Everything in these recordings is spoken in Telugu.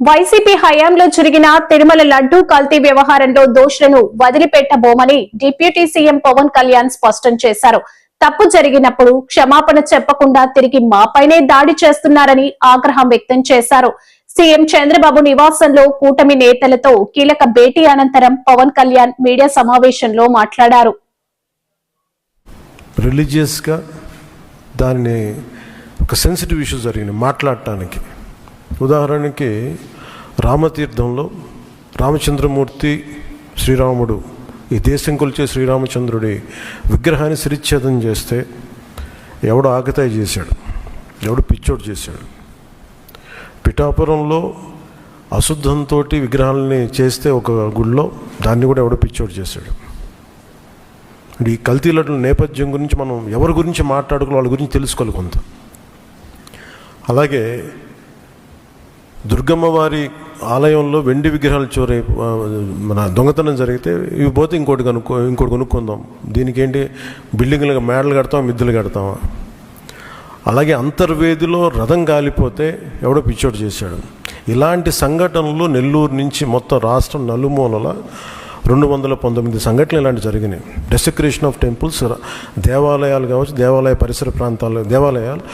వైసీపీ హయాంలో జరిగిన తిరుమల లడ్డూ కల్తీ వ్యవహారంలో దోషులను వదిలిపెట్టబోమని డిప్యూటీ సీఎం పవన్ కళ్యాణ్ స్పష్టం చేశారు. తప్పు జరిగినప్పుడు క్షమాపణ చెప్పకుండా తిరిగి మాపైనే దాడి చేస్తున్నారని ఆగ్రహం వ్యక్తం చేశారు. సీఎం చంద్రబాబు నివాసంలో కూటమి నేతలతో కీలక భేటీ అనంతరం పవన్ కళ్యాణ్ మీడియా సమావేశంలో మాట్లాడారు. రిలీజియస్ గా దాన్ని ఒక సెన్సిటివ్ ఇష్యూ జరిగింది మాట్లాడటానికి. ఉదాహరణకి రామతీర్థంలో రామచంద్రమూర్తి శ్రీరాముడు ఈ దేశం కొలిచే శ్రీరామచంద్రుడి విగ్రహాన్ని శిరిచ్ఛేదం చేస్తే ఎవడు ఆగతాయి చేశాడు, ఎవడు పిచ్చోడు చేశాడు. పిఠాపురంలో అశుద్ధంతో విగ్రహాలని చేస్తే ఒక గుడిలో దాన్ని కూడా ఎవడో పిచ్చోడు చేశాడు. ఈ కల్తీల నేపథ్యం గురించి మనం ఎవరి గురించి మాట్లాడుకోవాలి, వాళ్ళ గురించి తెలుసుకోవాలి కొంత. అలాగే దుర్గమ్మ వారి ఆలయంలో వెండి విగ్రహాలు మన దొంగతనం జరిగితే ఇవి పోతే ఇంకోటి కొనుక్కుందాం. దీనికి ఏంటి బిల్డింగ్లుగా మేడలు కడతాం, మిద్దెలు కడతామా? అలాగే అంతర్వేదిలో రథం కాలిపోతే ఎవడో పిచ్చోడు చేశాడు. ఇలాంటి సంఘటనలు నెల్లూరు నుంచి మొత్తం రాష్ట్రం నలుమూలల 219 సంఘటనలు ఇలాంటి జరిగినాయి. డెసిక్రేషన్ ఆఫ్ టెంపుల్స్, దేవాలయాలు కావచ్చు, దేవాలయ పరిసర ప్రాంతాలు, దేవాలయాలు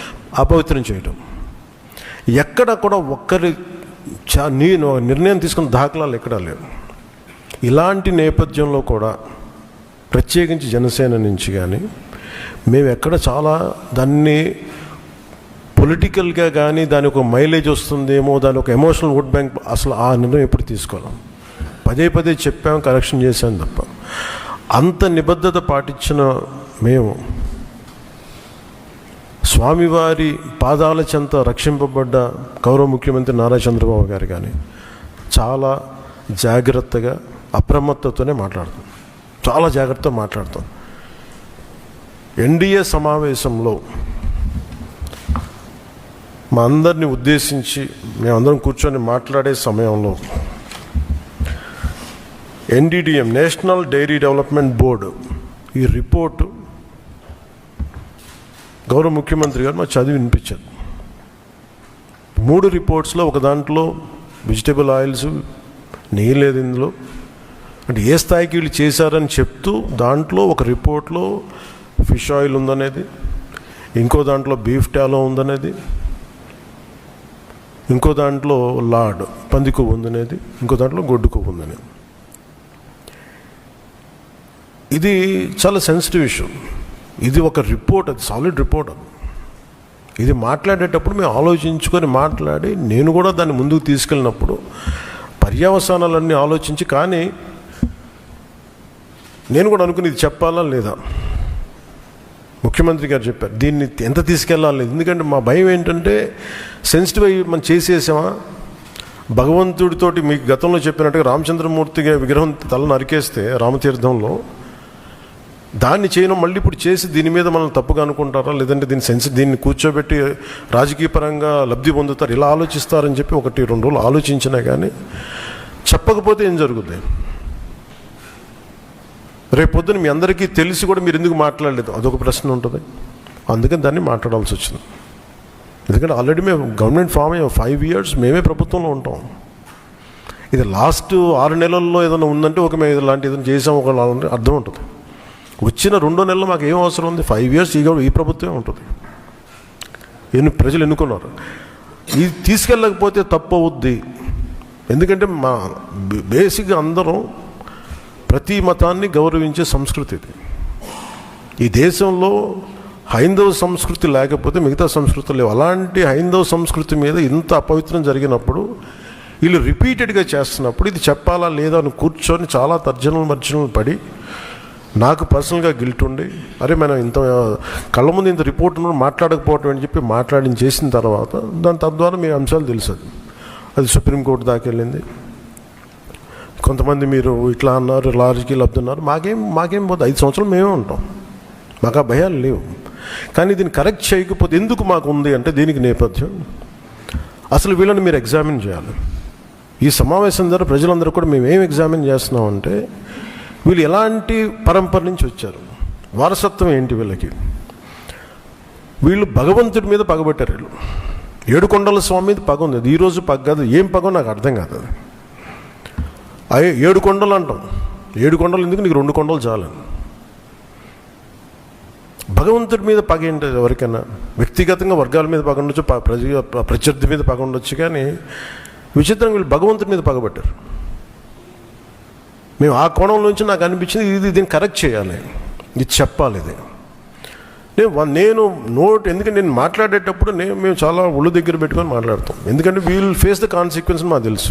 అపవిత్రం చేయటం. ఎక్కడ కూడా ఒక్కరి నిర్ణయం తీసుకున్న దాఖలాలు ఎక్కడా లేవు. ఇలాంటి నేపథ్యంలో కూడా ప్రత్యేకించి జనసేన నుంచి కానీ మేము ఎక్కడ చాలా దాన్ని పొలిటికల్గా కానీ దాని ఒక మైలేజ్ వస్తుందేమో, దాని ఒక ఎమోషనల్ ఓట్ బ్యాంక్, అసలు ఆ నిర్ణయం ఎప్పుడు తీసుకోలేం. పదే చెప్పాం, కరెక్షన్ చేశాం తప్ప. అంత నిబద్ధత పాటించిన మేము స్వామివారి పాదాల చెంత రక్షింపబడ్డ గౌరవ ముఖ్యమంత్రి నారా చంద్రబాబు గారు కానీ చాలా జాగ్రత్తగా అప్రమత్తతోనే మాట్లాడుతాం, చాలా జాగ్రత్తగా మాట్లాడతాం. ఎన్డీఏ సమావేశంలో మా అందరినీ ఉద్దేశించి మేమందరం కూర్చొని మాట్లాడే సమయంలో NDDM national dairy development board ఈ రిపోర్టు గౌరవ ముఖ్యమంత్రి గారు మాకు చదివి వినిపించారు. 3 రిపోర్ట్స్లో ఒక దాంట్లో వెజిటబుల్ ఆయిల్స్, నెయ్యి లేదు ఇందులో, అంటే ఏ స్థాయికి వీళ్ళు చేశారని చెప్తూ దాంట్లో ఒక రిపోర్ట్లో ఫిష్ ఆయిల్ ఉందనేది, ఇంకో దాంట్లో బీఫ్ టాలో ఉందనేది, ఇంకో దాంట్లో లాడ్ పంది కొవ్వు ఉందనేది, ఇంకో దాంట్లో గొడ్డు కొవ్వు ఉందనేది. ఇది చాలా సెన్సిటివ్ ఇష్యూ. ఇది ఒక రిపోర్ట్, అది సాలిడ్ రిపోర్ట్. ఇది మాట్లాడేటప్పుడు మేము ఆలోచించుకొని మాట్లాడి నేను కూడా దాన్ని ముందుకు తీసుకెళ్ళినప్పుడు పర్యవసానాలన్నీ ఆలోచించి, కానీ నేను కూడా అనుకుని ఇది చెప్పాలా లేదా. ముఖ్యమంత్రి గారు చెప్పారు దీన్ని ఎంత తీసుకెళ్ళాలి, ఎందుకంటే మా భయం ఏంటంటే సెన్సిటివ్ అయ్యి మనం చేసేసామా. భగవంతుడితోటి మీకు గతంలో చెప్పినట్టుగా రామచంద్రమూర్తిగా విగ్రహం తల నరికేస్తే రామతీర్థంలో దాన్ని చేయడం మళ్ళీ ఇప్పుడు చేసి దీని మీద మనం తప్పుగా అనుకుంటారా, లేదంటే దీన్ని కూర్చోబెట్టి రాజకీయ పరంగా లబ్ధి పొందుతారు, ఇలా ఆలోచిస్తారని చెప్పి 1-2 రోజులు ఆలోచించినా కానీ చెప్పకపోతే ఏం జరుగుతుంది. రేపు పొద్దున మీ అందరికీ తెలిసి కూడా మీరు ఎందుకు మాట్లాడలేదు, అదొక ప్రశ్న ఉంటుంది. అందుకని దాన్ని మాట్లాడాల్సి వచ్చింది. ఎందుకంటే ఆల్రెడీ మేము గవర్నమెంట్ ఫామ్ అయ్యాం, 5 years మేమే ప్రభుత్వంలో ఉంటాం. ఇది లాస్ట్ 6 నెలల్లో ఏదైనా ఉందంటే ఒక మేము ఇలాంటి ఏదైనా చేసాం ఒక అర్థం ఉంటుంది. వచ్చిన 2 నెలలు మాకు ఏం అవసరం ఉంది, 5 years ఈ ప్రభుత్వమే ఉంటుంది. ప్రజలు ఎన్నుకున్నారు. ఇది తీసుకెళ్ళకపోతే తప్పు అవుద్ది. ఎందుకంటే మా బేసిక్గా అందరం ప్రతి మతాన్ని గౌరవించే సంస్కృతి ఇది. ఈ దేశంలో హైందవ సంస్కృతి లేకపోతే మిగతా సంస్కృతులు లేవు. అలాంటి హైందవ సంస్కృతి మీద ఇంత అపవిత్రం జరిగినప్పుడు వీళ్ళు రిపీటెడ్గా చేస్తున్నప్పుడు ఇది చెప్పాలా లేదా అని కూర్చొని చాలా తర్జనలు పడి నాకు పర్సనల్గా గిల్ట్ ఉండి, అరే మనం ఇంత కళ్ళ ముందు ఇంత రిపోర్ట్ మాట్లాడకపోవటం అని చెప్పి చేసిన తర్వాత తద్వారా మీ అంశాలు తెలుసు. అది సుప్రీంకోర్టు దాకా వెళ్ళింది. కొంతమంది మీరు ఇట్లా అన్నారు, లారీకి లబ్ధున్నారు, మాకేం పోతే 5 సంవత్సరాలు మేమే ఉంటాం, మాకు ఆ భయాలు లేవు. కానీ దీన్ని కరెక్ట్ చేయకపోతే ఎందుకు మాకు ఉంది అంటే దీనికి నేపథ్యం అసలు వీళ్ళని మీరు ఎగ్జామిన్ చేయాలి. ఈ సమావేశం ద్వారా ప్రజలందరూ కూడా మేము ఏం ఎగ్జామిన్ చేస్తున్నామంటే వీళ్ళు ఎలాంటి పరంపర నుంచి వచ్చారు, వారసత్వం ఏంటి వీళ్ళకి. వీళ్ళు భగవంతుడి మీద పగబట్టారు. వీళ్ళు ఏడుకొండల స్వామి మీద పగ ఉంది. అది ఈరోజు పగ కాదు, ఏం పగ నాకు అర్థం కాదు. అది 7 కొండలు అంటాం. 7 కొండలు ఎందుకు, నీకు 2 కొండలు చాలని. భగవంతుడి మీద పగ ఏంటి? ఎవరికైనా వ్యక్తిగతంగా వర్గాల మీద పగ ఉండొచ్చు, ప్రత్యర్థి మీద పగ ఉండొచ్చు, కానీ విచిత్రంగా వీళ్ళు భగవంతుడి మీద పగబట్టారు. మేము ఆ కోణం నుంచి నాకు అనిపించింది, దీన్ని కరెక్ట్ చేయాలి, ఇది చెప్పాలి. ఇది నేను ఎందుకంటే నేను మాట్లాడేటప్పుడు మేము చాలా ఒళ్ళు దగ్గర పెట్టుకొని మాట్లాడతాం. ఎందుకంటే వీల్ ఫేస్ ద కాన్సిక్వెన్స్ మాకు తెలుసు.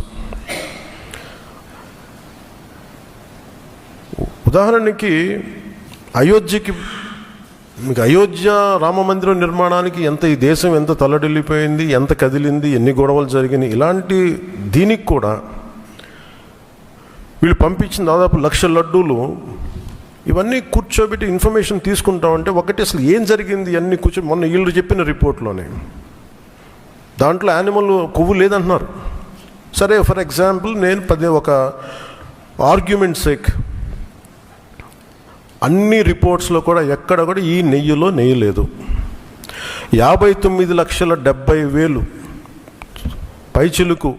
ఉదాహరణకి మీకు అయోధ్య రామ మందిరం నిర్మాణానికి ఈ దేశం ఎంత తల్లడిల్లిపోయింది, ఎంత కదిలింది, ఎన్ని గొడవలు జరిగినాయి. ఇలాంటి దీనికి కూడా వీళ్ళు పంపించిన దాదాపు 1,00,000 లడ్డూలు ఇవన్నీ కూర్చోబెట్టి ఇన్ఫర్మేషన్ తీసుకుంటామంటే ఒకటి అసలు ఏం జరిగింది అన్నీ మొన్న వీళ్ళు చెప్పిన రిపోర్ట్లోనే దాంట్లో యానిమల్ కొవ్వు లేదంటున్నారు. సరే, ఫర్ ఎగ్జాంపుల్ నేను ఒక ఆర్గ్యుమెంట్ సేక్ అన్ని రిపోర్ట్స్లో కూడా ఎక్కడ కూడా ఈ నెయ్యిలో నెయ్యి లేదు. 59,70,000 పైచిలుకు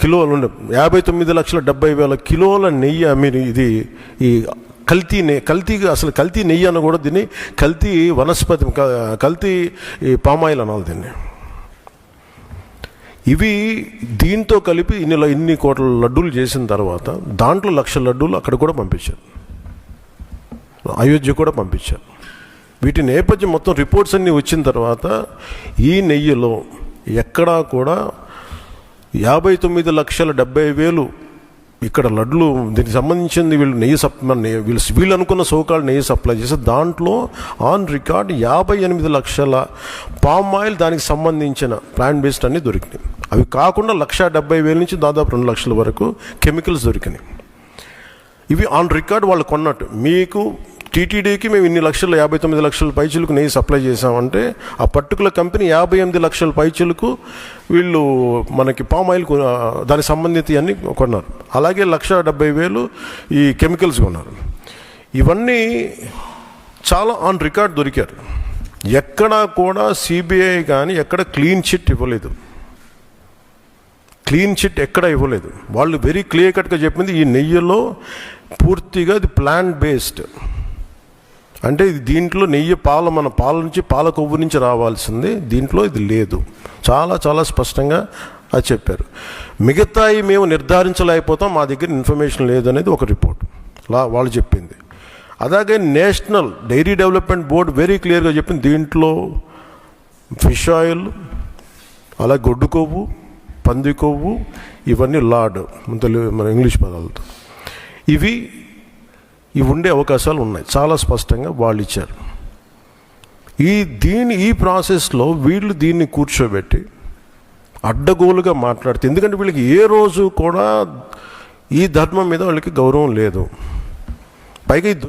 కిలోలు ఉండే 59,70,000 కిలోల నెయ్యి మీరు ఇది ఈ కల్తీ నెయ్యి అనకూడదు, దీన్ని కల్తీ వనస్పతి, కల్తీ పామాయిల్ అనాలి దీన్ని. ఇవి దీంతో కలిపి ఇన్ని కోట్ల లడ్డూలు చేసిన తర్వాత దాంట్లో 1,00,000 లడ్డూలు అక్కడ కూడా పంపించారు, అయోధ్య కూడా పంపించారు. వీటి నేపథ్యం మొత్తం రిపోర్ట్స్ అన్నీ వచ్చిన తర్వాత ఈ నెయ్యిలో ఎక్కడా కూడా 59,70,000 ఇక్కడ లడ్లు దీనికి సంబంధించింది వీళ్ళు అనుకున్న సోకాళ్ళు నెయ్యి సప్లై చేసి దాంట్లో ఆన్ రికార్డ్ 58 లక్షల పామ్ ఆయిల్ దానికి సంబంధించిన ప్లాంట్ బేస్డ్ అన్నీ దొరికినాయి. అవి కాకుండా 1,70,000 నుంచి దాదాపు 2 లక్షల వరకు కెమికల్స్ దొరికినాయి. ఇవి ఆన్ రికార్డ్ వాళ్ళు కొన్నట్టు. మీకు టీటీడీకి మేము ఇన్ని లక్షలు 59 లక్షల పైచులకు నెయ్యి సప్లై చేసామంటే ఆ పర్టికులర్ కంపెనీ 58 లక్షల పైచులకు వీళ్ళు మనకి పామ్ ఆయిల్ దానికి సంబంధిత అన్నీ కొన్నారు. అలాగే 1,70,000 ఈ కెమికల్స్ కొన్నారు. ఇవన్నీ చాలా ఆన్ రికార్డ్ దొరికారు. ఎక్కడా కూడా సిబిఐ కానీ ఎక్కడ క్లీన్ చిట్ ఇవ్వలేదు. క్లీన్ చిట్ ఎక్కడ ఇవ్వలేదు. వాళ్ళు వెరీ క్లియర్ కట్గా చెప్పింది ఈ నెయ్యిలో పూర్తిగా ఇది ప్లాంట్ బేస్డ్, అంటే ఇది దీంట్లో నెయ్యి మన పాల నుంచి పాల కొవ్వు నుంచి రావాల్సింది, దీంట్లో ఇది లేదు. చాలా చాలా స్పష్టంగా అది చెప్పారు. మిగతాయి మేము నిర్ధారించలేకపోతాం, మా దగ్గర ఇన్ఫర్మేషన్ లేదనేది ఒక రిపోర్ట్ వాళ్ళు చెప్పింది. అలాగే national dairy development board very క్లియర్గా చెప్పింది దీంట్లో ఫిష్ ఆయిల్, అలా గొడ్డు కొవ్వు, పంది కొవ్వు, ఇవన్నీ లార్డ్ మన ఇంగ్లీష్ పదాలతో ఇవి ఉండే అవకాశాలు ఉన్నాయి. చాలా స్పష్టంగా వాళ్ళు ఇచ్చారు. ఈ ప్రాసెస్లో వీళ్ళు దీన్ని కూర్చోబెట్టి అడ్డగోలుగా మాట్లాడితే, ఎందుకంటే వీళ్ళకి ఏ రోజు కూడా ఈ ధర్మం మీద వాళ్ళకి గౌరవం లేదు. పైగా